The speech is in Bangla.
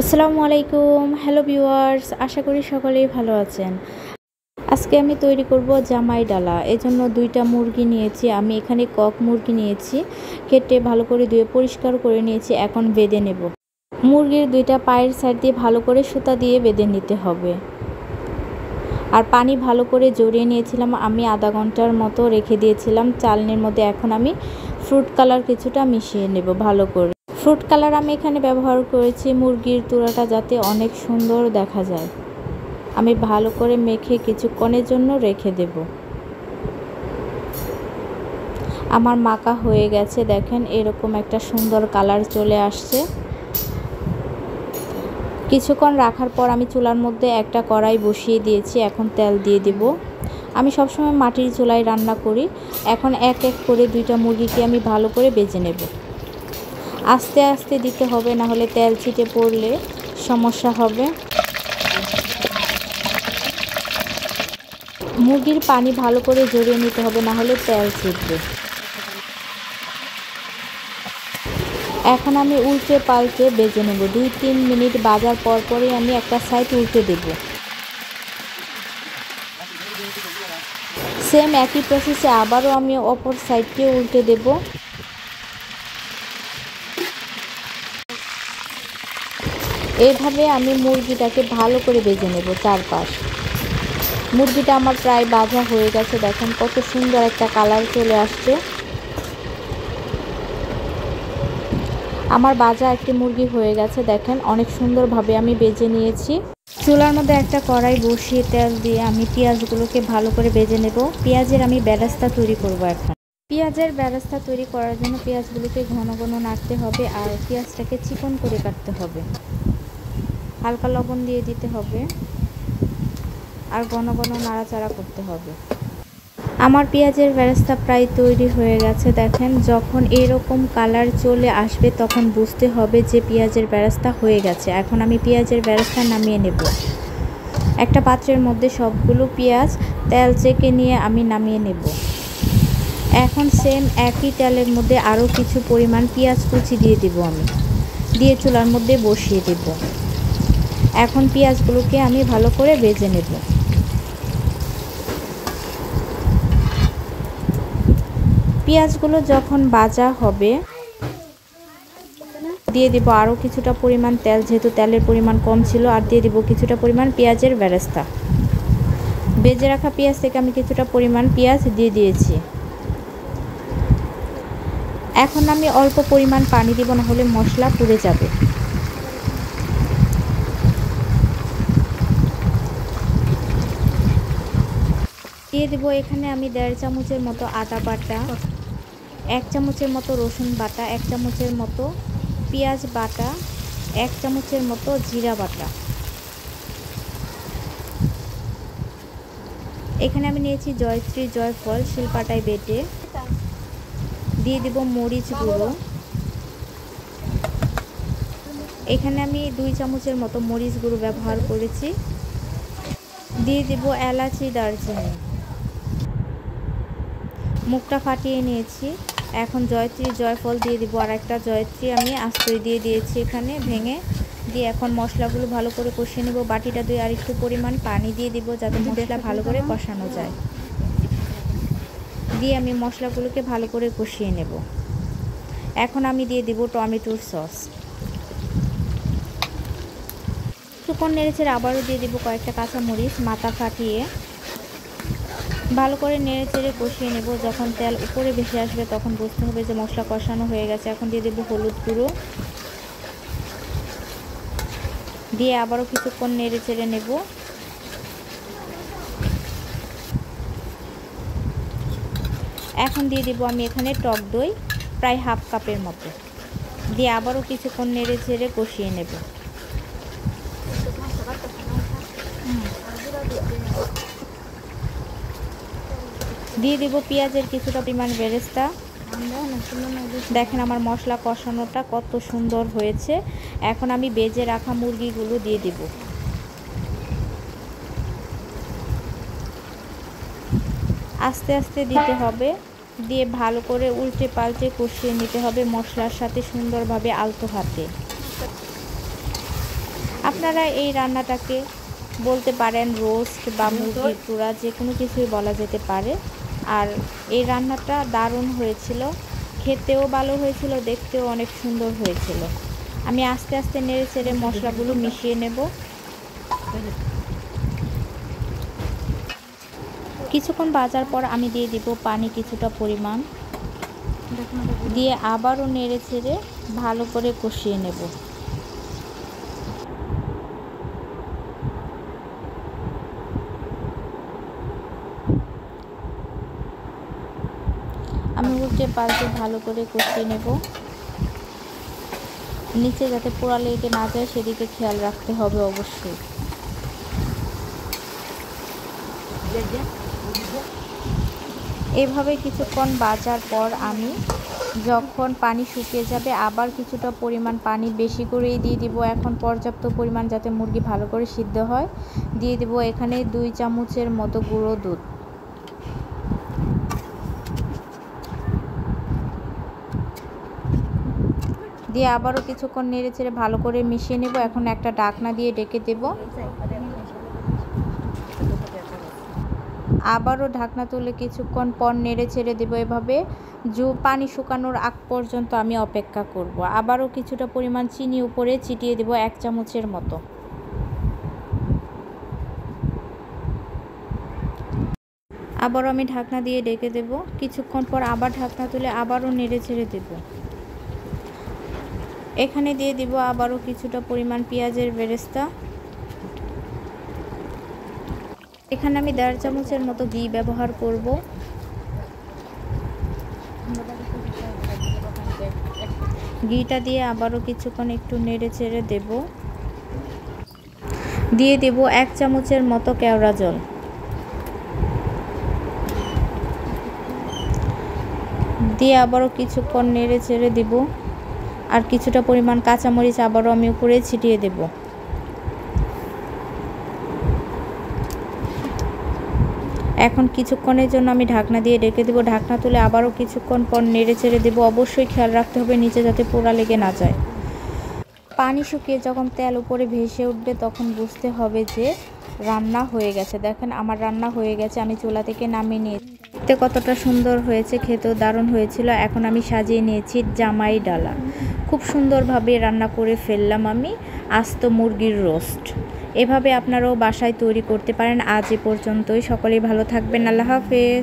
আসসালামু আলাইকুম। হ্যালো ভিউয়ার্স, আশা করি সকলেই ভালো আছেন। আজকে আমি তৈরি করব জামাই ডালা। এজন্য 2টা মুরগি নিয়েছি। আমি এখানে কক মুরগি নিয়েছি। কেটে ভালো করে ধুয়ে পরিষ্কার করে নিয়েছি। এখন বেঁধে নেব। মুরগির 2টা পায়ের সাইড দিয়ে ভালো করে সুতা দিয়ে বেঁধে নিতে হবে। আর পানি ভালো করে জড়িয়ে নিয়েছিলাম। আমি আধা ঘন্টার মতো রেখে দিয়েছিলাম চালনির মধ্যে। এখন আমি ফ্রুট কালার কিছুটা মিশিয়ে নেব ভালো করে। ফ্রুট কালার আমি এখানে ব্যবহার করেছি মুরগির তুড়াটা যাতে অনেক সুন্দর দেখা যায়। আমি ভালো করে মেখে কিছুক্ষণের জন্য রেখে দেব। আমার মাখা হয়ে গেছে, দেখেন এরকম একটা সুন্দর কালার চলে আসছে। কিছুক্ষণ রাখার পর আমি চুলার মধ্যে একটা কড়াই বসিয়ে দিয়েছি। এখন তেল দিয়ে দেব। আমি সবসময় মাটির চুলায় রান্না করি। এখন এক এক করে 2টা মুরগিকে আমি ভালো করে ভেজে নেব। আস্তে আস্তে দিতে হবে, না হলে তেল ছিটে পড়লে সমস্যা হবে। মুরগির পানি ভালো করে ঝরিয়ে নিতে হবে, না হলে তেল ছিটবে। এখন আমি উল্টে পাল্টে ভেজে নেব। 2-3 মিনিট ভাজার পরই আমি একটা সাইড উল্টে দেব। সেম একই প্রসেসে আবারও আমি অপর সাইডকে উল্টে দেব। এইভাবে আমি মুরগিটাকে ভালো করে ভেজে নেব চারপাশ। মুরগিটা আমার প্রায় ভাজা হয়ে গেছে, দেখেন কত সুন্দর একটা কালার চলে আসছে। আমার ভাজা একটি মুরগি হয়ে গেছে, দেখেন অনেক সুন্দরভাবে আমি ভেজে নিয়েছি। চুলার মধ্যে একটা কড়াই বসিয়ে তেল দিয়ে আমি পেঁয়াজগুলোকে ভালো করে ভেজে নেব। পেঁয়াজের আমি বেরেস্তা তৈরি করব। এখন পেঁয়াজের বেরেস্তা তৈরি করার জন্য পেঁয়াজগুলোকে ঘন ঘন নাড়তে হবে আর পেঁয়াজটাকে চিকন করে কাটতে হবে। হালকা লবণ দিয়ে দিতে হবে আর ঘন ঘন নাড়াচাড়া করতে হবে। আমার পেঁয়াজের বেরেস্তা প্রায় তৈরি হয়ে গেছে, দেখেন যখন এরকম কালার চলে আসবে তখন বুঝতে হবে যে পেঁয়াজের বেরেস্তা হয়ে গেছে। এখন আমি পেঁয়াজের বেরেস্তা নামিয়ে নেব। একটা পাত্রের মধ্যে সবগুলো পেঁয়াজ তেল চেকে নিয়ে আমি নামিয়ে নেব। এখন সেম একই তেলের মধ্যে আরও কিছু পরিমাণ পেঁয়াজ কুচি দিয়ে দেব। আমি দিয়ে চুলার মধ্যে বসিয়ে দেব। এখন পেঁয়াজগুলোকে আমি ভালো করে ভেজে নেব। পেঁয়াজগুলো যখন ভাজা হবে দিয়ে দেব আরও কিছুটা পরিমাণ তেল, যেহেতু তেলের পরিমাণ কম ছিল। আর দিয়ে দেব কিছুটা পরিমাণ পেঁয়াজের বেরেস্তা। ভেজে রাখা পেঁয়াজ থেকে আমি কিছুটা পরিমাণ পেঁয়াজ দিয়ে দিয়েছি। এখন আমি অল্প পরিমাণ পানি দেব, না হলে মশলা পুড়ে যাবে। দিয়ে দেব এখানে আমি 1.5 চামচের মতো আদা বাটা, 1 চামচের মতো রসুন বাটা, 1 চামচের মতো পেঁয়াজ বাটা, 1 চামচের মতো জিরা বাটা। এখানে আমি নিয়েছি জয়ত্রী জয়ফল শিলপাটায় বেটে। দিয়ে দেব মরিচ গুঁড়ো। এখানে আমি 2 চামচের মতো মরিচ গুঁড়ো ব্যবহার করেছি। দিয়ে দেব এলাচি দারচিনি। মুখটা ফাটিয়ে নিয়েছি। এখন জয়ত্রী জয়ফল দিয়ে দেবো। আর একটা জয়ত্রী আমি আস্তই দিয়ে দিয়েছি এখানে ভেঙে। দিয়ে এখন মশলাগুলো ভালো করে কষিয়ে নেব। বাটিটা দিয়ে আর একটু পরিমাণ পানি দিয়ে দেবো যাতে মশলা ভালো করে কষানো যায়। দিয়ে আমি মশলাগুলোকে ভালো করে কষিয়ে নেব। এখন আমি দিয়ে দেব টমেটোর সস। কিছুক্ষণ নেড়েচেড়ে আবারও দিয়ে দেবো কয়েকটা কাঁচামরিচ মাথা ফাটিয়ে। ভালো করে নেড়ে চেড়ে কষিয়ে নেব। যখন তেল উপরে ভেসে আসবে তখন বুঝতে হবে যে মশলা কষানো হয়ে গেছে। এখন দিয়ে দেব হলুদ গুঁড়ো। দিয়ে আবারও কিছুক্ষণ নেড়ে চেড়ে নেব। এখন দিয়ে দেব আমি এখানে টক দই প্রায় হাফ কাপের মতো। দিয়ে আবারও কিছুক্ষণ নেড়ে চেড়ে কষিয়ে নেব। দিয়ে দেব পেঁয়াজের কিছুটা পরিমাণ বেরেস্তা। দেখেন আমার মশলা কষানোটা কত সুন্দর হয়েছে। এখন আমি ভেজে রাখা মুরগিগুলো দিয়ে দেব। আস্তে আস্তে দিতে হবে। দিয়ে ভালো করে উল্টে পাল্টে কষিয়ে নিতে হবে মশলার সাথে সুন্দরভাবে আলতো হাতে। আপনারা এই রান্নাটাকে বলতে পারেন রোস্ট বা মুরগির চূড়া, যে কোনো কিছুই বলা যেতে পারে। আর এই রান্নাটা দারুণ হয়েছিল, খেতেও ভালো হয়েছিল, দেখতেও অনেক সুন্দর হয়েছিল। আমি আস্তে আস্তে নেড়ে চেড়ে মশলাগুলো মিশিয়ে নেব। কিছুক্ষণ ভাজার পর আমি দিয়ে দিব পানি কিছুটা পরিমাণ, দিয়ে আবারও নেড়ে চেড়ে ভালো করে কষিয়ে নেব। আমি উল্টে পাল্টে ভালো করে কষিয়ে নেব। নিচে যাতে পোড়া লেগে না যায় সেদিকে খেয়াল রাখতে হবে অবশ্যই। এভাবে কিছুক্ষণ ভাজার পর আমি যখন পানি শুকিয়ে যাবে আবার কিছুটা পরিমাণ পানি বেশি করেই দিয়ে দিব। এখন পর্যাপ্ত পরিমাণ যাতে মুরগি ভালো করে সিদ্ধ হয়, দিয়ে দিব এখানে 2 চামচের মতো গুঁড়ো দুধ। দিয়ে আবারও কিছুক্ষণ নেড়ে চেড়ে ভালো করে মিশিয়ে নেব। এখন একটা ঢাকনা দিয়ে ঢেকে দেব। আবারও ঢাকনা তুলে কিছুক্ষণ পর নেড়ে ছেড়ে দেবো। এভাবে পানি শুকানোর আগ পর্যন্ত আমি অপেক্ষা করব। আবারও কিছুটা পরিমাণ চিনি উপরে ছিটিয়ে দেব 1 চামচের মতো। আবারও আমি ঢাকনা দিয়ে ঢেকে দেব। কিছুক্ষণ পর আবার ঢাকনা তুলে আবারও নেড়ে ছেড়ে দেব। এখানে দিয়ে দিব আবারও কিছুটা পরিমাণ পেঁয়াজের বেরেস্তা। এখানে আমি 1.5 চামচের মতো ঘি ব্যবহার করব। ঘিটা দিয়ে আবারও কিছুক্ষণ একটু নেড়ে চেড়ে দেব। দিয়ে দেব 1 চামচের মতো কেওড়া জল। দিয়ে আবারও কিছুক্ষণ নেড়ে চেড়ে দেব। আর কিছুটা পরিমাণ কাঁচামরিচ আবারও আমি উপরে ছিটিয়ে দেব। এখন কিছুক্ষণের জন্য আমি ঢাকনা দিয়ে ঢেকে দেব। ঢাকনা তুলে আবারও কিছুক্ষণ পর নেড়ে চেড়ে দেব। অবশ্যই খেয়াল রাখতে হবে নিচে যাতে পোড়া লেগে না যায়। পানি শুকিয়ে যখন তেল উপরে ভেসে উঠবে তখন বুঝতে হবে যে রান্না হয়ে গেছে। দেখেন আমার রান্না হয়ে গেছে, আমি চুলা থেকে নামিয়ে নিয়েছি। দেখতে কতটা সুন্দর হয়েছে, খেতেও দারুণ হয়েছিল। এখন আমি সাজিয়ে নিয়েছি জামাই ডালা। খুব সুন্দরভাবে রান্না করে ফেললাম আমি আস্ত মুরগির রোস্ট। এভাবে আপনারাও বাসায় তৈরি করতে পারেন। আজ এ পর্যন্তই। সকলেই ভালো থাকবেন। আল্লাহ হাফেজ।